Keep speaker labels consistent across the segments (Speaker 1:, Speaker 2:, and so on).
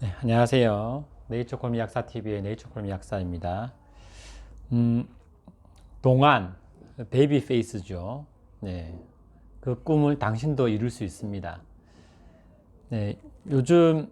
Speaker 1: 네, 안녕하세요. 네이처콜미 약사TV의 네이처콜미 약사입니다. 동안, 베이비 페이스죠. 네, 그 꿈을 당신도 이룰 수 있습니다. 네, 요즘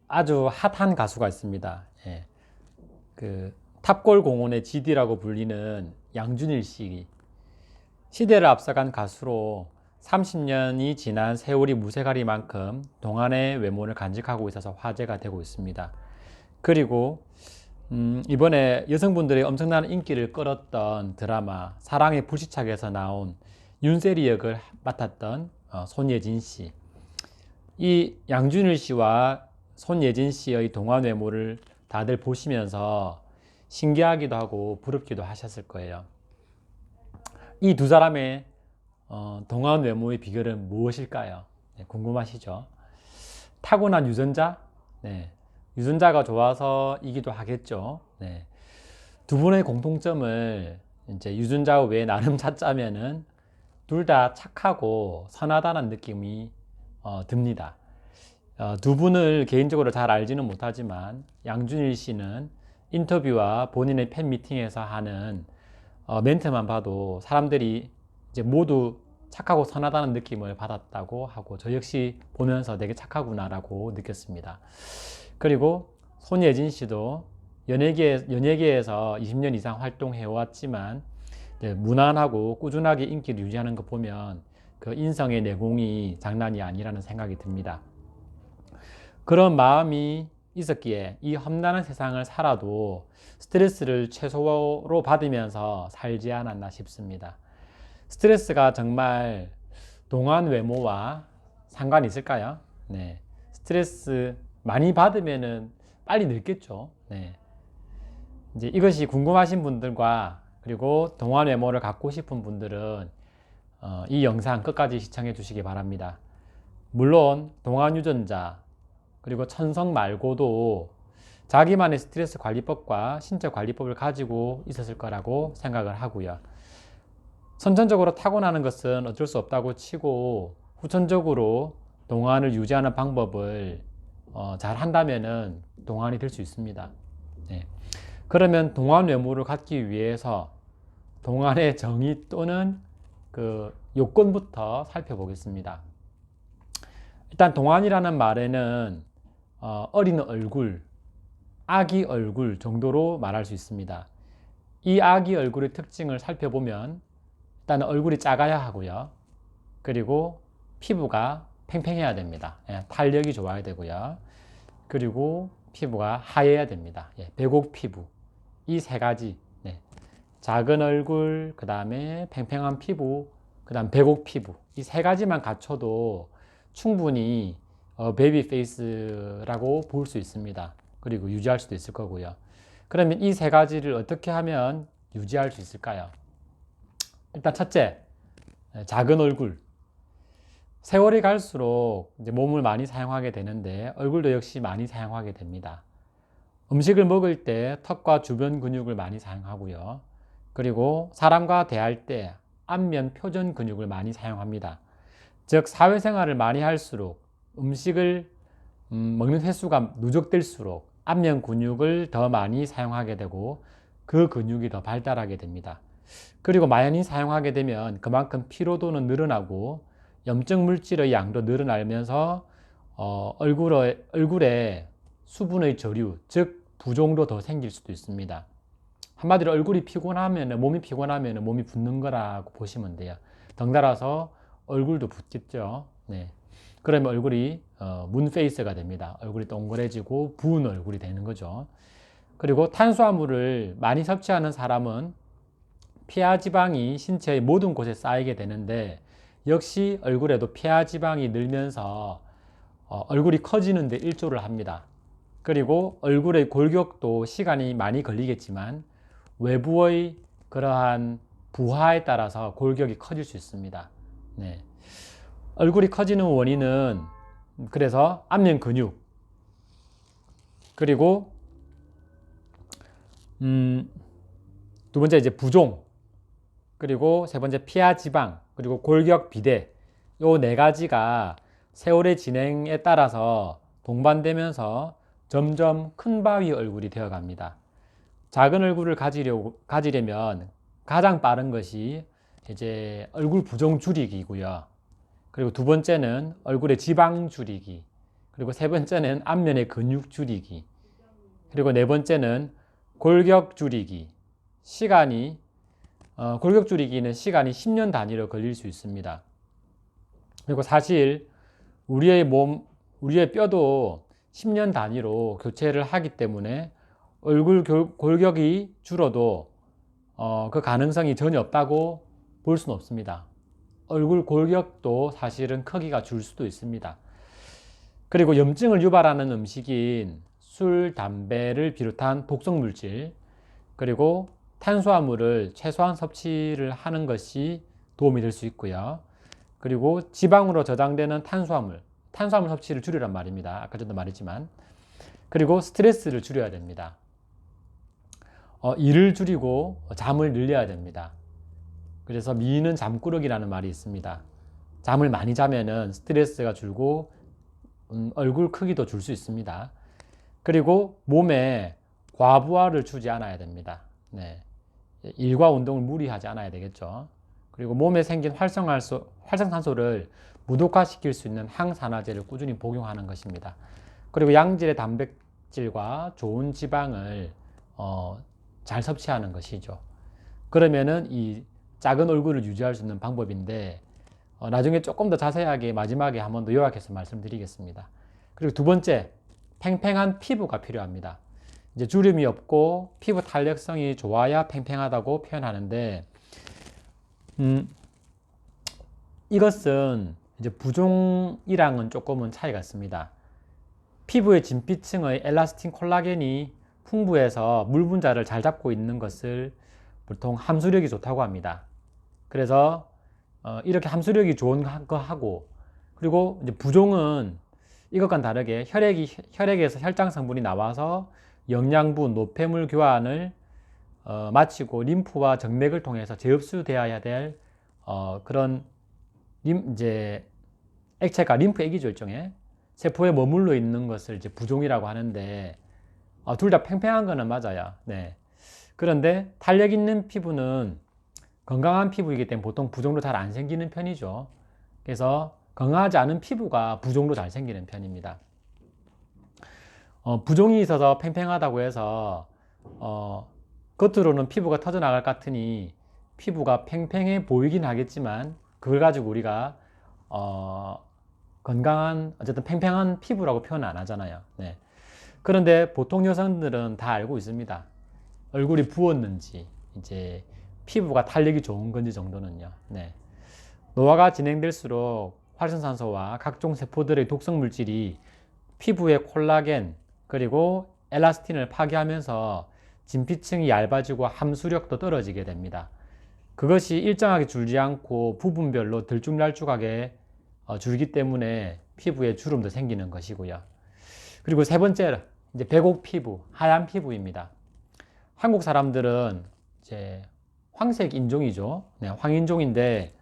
Speaker 1: 아주 핫한 가수가 있습니다. 예, 그 탑골 공원의 GD라고 불리는 양준일 씨. 시대를 앞서간 가수로 30년이 지난 세월이 무쇠가리만큼 동안의 외모를 간직하고 있어서 화제가 되고 있습니다. 그리고 이번에 여성분들의 엄청난 인기를 끌었던 드라마 사랑의 불시착에서 나온 윤세리 역을 맡았던 손예진 씨. 이 양준일 씨와 손예진 씨의 동안 외모를 다들 보시면서 신기하기도 하고 부럽기도 하셨을 거예요. 이 두 사람의 동안 외모의 비결은 무엇일까요? 네, 궁금하시죠? 타고난 유전자? 네, 유전자가 좋아서이기도 하겠죠. 네. 두 분의 공통점을 이제 유전자 외에 나름 찾자면은 둘 다 착하고 선하다는 느낌이 듭니다. 두 분을 개인적으로 잘 알지는 못하지만 양준일 씨는 인터뷰와 본인의 팬 미팅에서 하는 멘트만 봐도 사람들이 이제 모두 착하고 선하다는 느낌을 받았다고 하고 저 역시 보면서 되게 착하구나라고 느꼈습니다. 그리고 손예진 씨도 연예계에서 20년 이상 활동해 왔지만 무난하고 꾸준하게 인기를 유지하는 거 보면 그 인성의 내공이 장난이 아니라는 생각이 듭니다. 그런 마음이 있었기에 이 험난한 세상을 살아도 스트레스를 최소로 받으면서 살지 않았나 싶습니다. 스트레스가 정말 동안 외모와 상관이 있을까요? 네. 스트레스 많이 받으면은 빨리 늙겠죠. 네. 이제 이것이 궁금하신 분들과 그리고 동안 외모를 갖고 싶은 분들은 이 영상 끝까지 시청해 주시기 바랍니다. 물론 동안 유전자 그리고 천성 말고도 자기만의 스트레스 관리법과 신체 관리법을 가지고 있었을 거라고 생각을 하고요. 선천적으로 타고나는 것은 어쩔 수 없다고 치고 후천적으로 동안을 유지하는 방법을 잘 한다면은 동안이 될 수 있습니다. 네. 그러면 동안 외모를 갖기 위해서 동안의 정의 또는 그 요건부터 살펴보겠습니다. 일단 동안이라는 말에는 어린 얼굴, 아기 얼굴 정도로 말할 수 있습니다. 이 아기 얼굴의 특징을 살펴보면 일단 얼굴이 작아야 하고요. 그리고 피부가 팽팽해야 됩니다. 예, 탄력이 좋아야 되고요. 그리고 피부가 하얘야 됩니다. 예, 배곡 피부. 이 세 가지. 네. 작은 얼굴, 그 다음에 팽팽한 피부, 그 다음 배곡 피부. 이 세 가지만 갖춰도 충분히 베이비 페이스라고 볼 수 있습니다. 그리고 유지할 수도 있을 거고요. 그러면 이 세 가지를 어떻게 하면 유지할 수 있을까요? 일단 첫째, 작은 얼굴. 세월이 갈수록 이제 몸을 많이 사용하게 되는데 얼굴도 역시 많이 사용하게 됩니다. 음식을 먹을 때 턱과 주변 근육을 많이 사용하고요. 그리고 사람과 대할 때 안면 표정 근육을 많이 사용합니다. 즉 사회생활을 많이 할수록 음식을 먹는 횟수가 누적될수록 안면 근육을 더 많이 사용하게 되고 그 근육이 더 발달하게 됩니다. 그리고 많이 사용하게 되면 그만큼 피로도는 늘어나고 염증 물질의 양도 늘어나면서 얼굴에 수분의 저류, 즉 부종도 더 생길 수도 있습니다. 한마디로 얼굴이 피곤하면 몸이 피곤하면 몸이 붓는 거라고 보시면 돼요. 덩달아서 얼굴도 붓겠죠. 네. 그러면 얼굴이 문페이스가 됩니다. 얼굴이 동그래지고 부은 얼굴이 되는 거죠. 그리고 탄수화물을 많이 섭취하는 사람은 피하 지방이 신체의 모든 곳에 쌓이게 되는데 역시 얼굴에도 피하 지방이 늘면서 얼굴이 커지는데 일조를 합니다. 그리고 얼굴의 골격도 시간이 많이 걸리겠지만 외부의 그러한 부하에 따라서 골격이 커질 수 있습니다. 네. 얼굴이 커지는 원인은 그래서 안면 근육 그리고 두 번째 이제 부종 그리고 세 번째 피하 지방 그리고 골격 비대 요 네 가지가 세월의 진행에 따라서 동반되면서 점점 큰 바위 얼굴이 되어 갑니다. 작은 얼굴을 가지려면 가장 빠른 것이 이제 얼굴 부종 줄이기고요. 그리고 두 번째는 얼굴의 지방 줄이기. 그리고 세 번째는 안면의 근육 줄이기. 그리고 네 번째는 골격 줄이기. 골격 줄이기는 시간이 10년 단위로 걸릴 수 있습니다. 그리고 사실 우리의 뼈도 10년 단위로 교체를 하기 때문에 얼굴 골격이 줄어도 그 가능성이 전혀 없다고 볼 수는 없습니다. 얼굴 골격도 사실은 크기가 줄 수도 있습니다. 그리고 염증을 유발하는 음식인 술, 담배를 비롯한 독성 물질, 그리고 탄수화물을 최소한 섭취를 하는 것이 도움이 될 수 있고요. 그리고 지방으로 저장되는 탄수화물 섭취를 줄이란 말입니다. 아까 전도 말했지만. 그리고 스트레스를 줄여야 됩니다. 일을 줄이고 잠을 늘려야 됩니다. 그래서 미는 잠꾸러기라는 말이 있습니다. 잠을 많이 자면은 스트레스가 줄고 얼굴 크기도 줄 수 있습니다. 그리고 몸에 과부하를 주지 않아야 됩니다. 네. 일과 운동을 무리하지 않아야 되겠죠. 그리고 몸에 생긴 활성산소를 무독화시킬 수 있는 항산화제를 꾸준히 복용하는 것입니다. 그리고 양질의 단백질과 좋은 지방을 잘 섭취하는 것이죠. 그러면은 이 작은 얼굴을 유지할 수 있는 방법인데 나중에 조금 더 자세하게 마지막에 한 번 더 요약해서 말씀드리겠습니다. 그리고 두 번째, 팽팽한 피부가 필요합니다. 이제 주름이 없고 피부 탄력성이 좋아야 팽팽하다고 표현하는데 이것은 이제 부종이랑은 조금은 차이가 있습니다. 피부의 진피층의 엘라스틴 콜라겐이 풍부해서 물 분자를 잘 잡고 있는 것을 보통 함수력이 좋다고 합니다. 그래서 이렇게 함수력이 좋은 거 하고, 그리고 이제 부종은 이것과는 다르게 혈액에서 혈장 성분이 나와서 영양분, 노폐물 교환을 마치고 림프와 정맥을 통해서 재흡수되어야 될 그런 이제 액체가 림프액이죠, 일종의 세포에 머물러 있는 것을 이제 부종이라고 하는데 둘 다 팽팽한 거는 맞아요. 네. 그런데 탄력 있는 피부는 건강한 피부이기 때문에 보통 부종도 잘 안 생기는 편이죠. 그래서 건강하지 않은 피부가 부종도 잘 생기는 편입니다. 부종이 있어서 팽팽하다고 해서 겉으로는 피부가 터져나갈 것 같으니 피부가 팽팽해 보이긴 하겠지만 그걸 가지고 우리가 건강한, 어쨌든 팽팽한 피부라고 표현 안 하잖아요. 네. 그런데 보통 여성들은 다 알고 있습니다. 얼굴이 부었는지, 이제 피부가 탄력이 좋은 건지 정도는요. 네. 노화가 진행될수록 활성산소와 각종 세포들의 독성 물질이 피부의 콜라겐 그리고 엘라스틴을 파괴하면서 진피층이 얇아지고 함수력도 떨어지게 됩니다. 그것이 일정하게 줄지 않고 부분별로 들쭉날쭉하게 줄기 때문에 피부에 주름도 생기는 것이고요. 그리고 세 번째, 이제 백옥 피부, 하얀 피부입니다. 한국 사람들은 이제 황색 인종이죠. 네, 황인종인데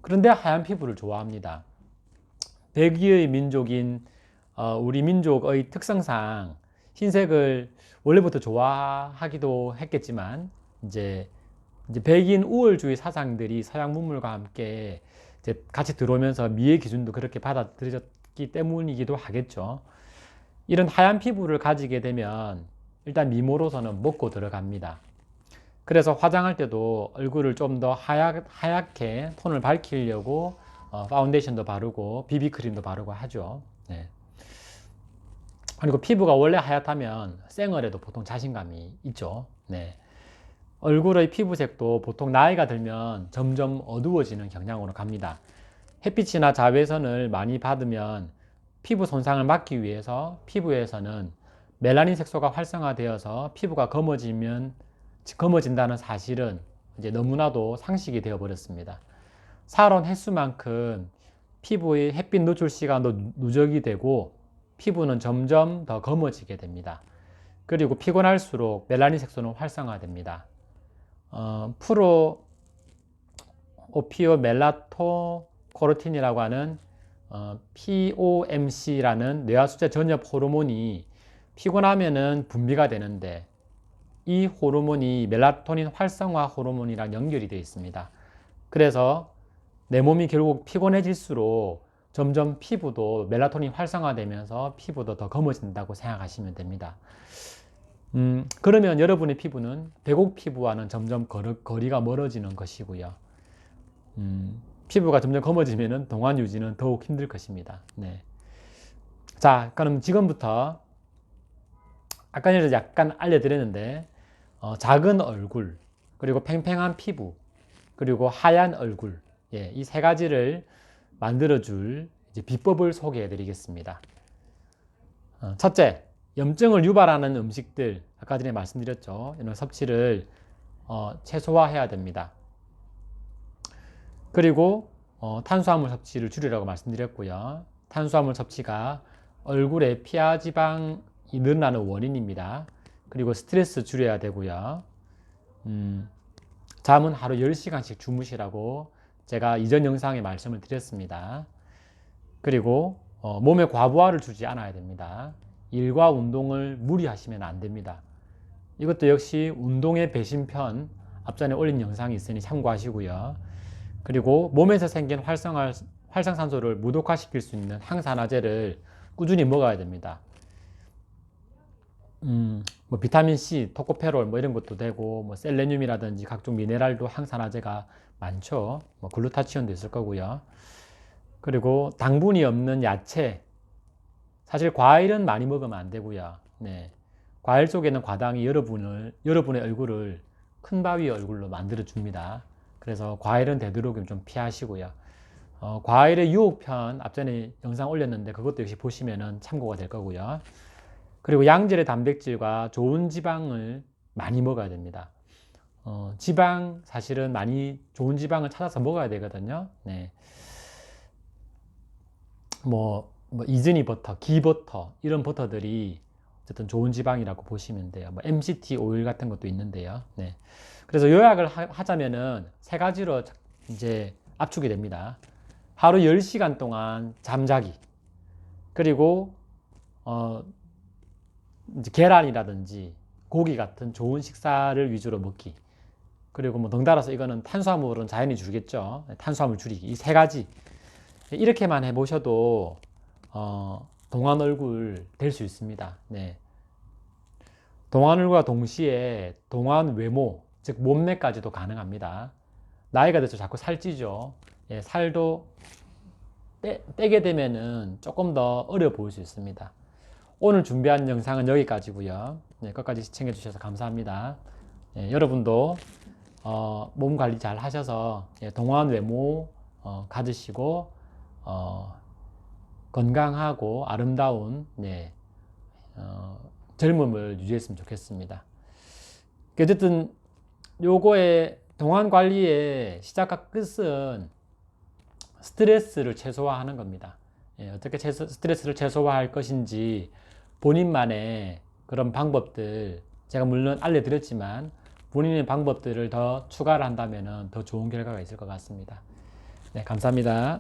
Speaker 1: 그런데 하얀 피부를 좋아합니다. 백의의 민족인 우리 민족의 특성상 흰색을 원래부터 좋아하기도 했겠지만 이제 백인 우월주의 사상들이 서양 문물과 함께 이제 같이 들어오면서 미의 기준도 그렇게 받아들여졌기 때문이기도 하겠죠. 이런 하얀 피부를 가지게 되면 일단 미모로서는 먹고 들어갑니다. 그래서 화장할 때도 얼굴을 좀 더 하얗게 톤을 밝히려고 파운데이션도 바르고 비비크림도 바르고 하죠. 네. 그리고 피부가 원래 하얗다면 쌩얼에도 보통 자신감이 있죠. 네. 얼굴의 피부색도 보통 나이가 들면 점점 어두워지는 경향으로 갑니다. 햇빛이나 자외선을 많이 받으면 피부 손상을 막기 위해서 피부에서는 멜라닌 색소가 활성화되어서 피부가 검어진다는 사실은 이제 너무나도 상식이 되어 버렸습니다. 살온 횟수만큼 피부의 햇빛 노출 시간도 누적이 되고 피부는 점점 더 검어지게 됩니다. 그리고 피곤할수록 멜라닌 색소는 활성화됩니다. 프로오피오 멜라토코르틴이라고 하는 POMC라는 뇌하수체 전엽 호르몬이 피곤하면은 분비가 되는데, 이 호르몬이 멜라토닌 활성화 호르몬이랑 연결이 되어 있습니다. 그래서 내 몸이 결국 피곤해질수록 점점 피부도 멜라토닌 활성화되면서 피부도 더 검어진다고 생각하시면 됩니다. 그러면 여러분의 피부는 백옥 피부와는 점점 거리가 멀어지는 것이고요. 피부가 점점 검어지면 동안 유지는 더욱 힘들 것입니다. 네. 자, 그럼 지금부터 아까 전에 약간 알려드렸는데, 작은 얼굴, 그리고 팽팽한 피부, 그리고 하얀 얼굴, 예, 이 세 가지를 만들어줄 비법을 소개해 드리겠습니다. 첫째, 염증을 유발하는 음식들, 아까 전에 말씀드렸죠. 이런 섭취를 최소화해야 됩니다. 그리고 탄수화물 섭취를 줄이라고 말씀드렸고요. 탄수화물 섭취가 얼굴에 피하 지방이 늘어나는 원인입니다. 그리고 스트레스 줄여야 되고요. 잠은 하루 10시간씩 주무시라고 제가 이전 영상에 말씀을 드렸습니다. 그리고 몸에 과부하를 주지 않아야 됩니다. 일과 운동을 무리하시면 안 됩니다. 이것도 역시 운동의 배신편 앞전에 올린 영상이 있으니 참고하시고요. 그리고 몸에서 생긴 활성산소를 무독화시킬 수 있는 항산화제를 꾸준히 먹어야 됩니다. 뭐 비타민C, 토코페롤 뭐 이런 것도 되고, 뭐 셀레늄이라든지 각종 미네랄도 항산화제가 많죠. 뭐 글루타치온도 있을 거고요. 그리고 당분이 없는 야채, 사실 과일은 많이 먹으면 안 되고요. 네. 과일 속에는 과당이 여러분의 얼굴을 큰 바위 얼굴로 만들어 줍니다. 그래서 과일은 되도록이면 좀 피하시고요. 과일의 유혹편 앞전에 영상 올렸는데 그것도 역시 보시면은 참고가 될 거고요. 그리고 양질의 단백질과 좋은 지방을 많이 먹어야 됩니다. 지방 사실은 많이 좋은 지방을 찾아서 먹어야 되거든요. 네. 뭐 이즈니 버터, 기 버터 이런 버터들이 어쨌든 좋은 지방이라고 보시면 돼요. 뭐 MCT 오일 같은 것도 있는데요. 네. 그래서 요약을 하자면은 세 가지로 이제 압축이 됩니다. 하루 10시간 동안 잠자기, 그리고 이제 계란이라든지 고기 같은 좋은 식사를 위주로 먹기, 그리고 뭐 덩달아서 이거는 탄수화물은 자연히 줄겠죠. 탄수화물 줄이기, 이 세 가지 이렇게만 해보셔도 동안 얼굴 될 수 있습니다. 네. 동안 얼굴과 동시에 동안 외모, 즉 몸매까지도 가능합니다. 나이가 들수록 자꾸 살찌죠. 예, 살도 빼게 되면은 조금 더 어려 보일 수 있습니다. 오늘 준비한 영상은 여기까지고요. 네, 끝까지 시청해 주셔서 감사합니다. 예, 여러분도 몸 관리 잘 하셔서 동안 외모 가지시고 건강하고 아름다운 젊음을 유지했으면 좋겠습니다. 어쨌든 요거의 동안 관리의 시작과 끝은 스트레스를 최소화하는 겁니다. 어떻게 스트레스를 최소화할 것인지 본인만의 그런 방법들 제가 물론 알려드렸지만 본인의 방법들을 더 추가를 한다면 더 좋은 결과가 있을 것 같습니다. 네, 감사합니다.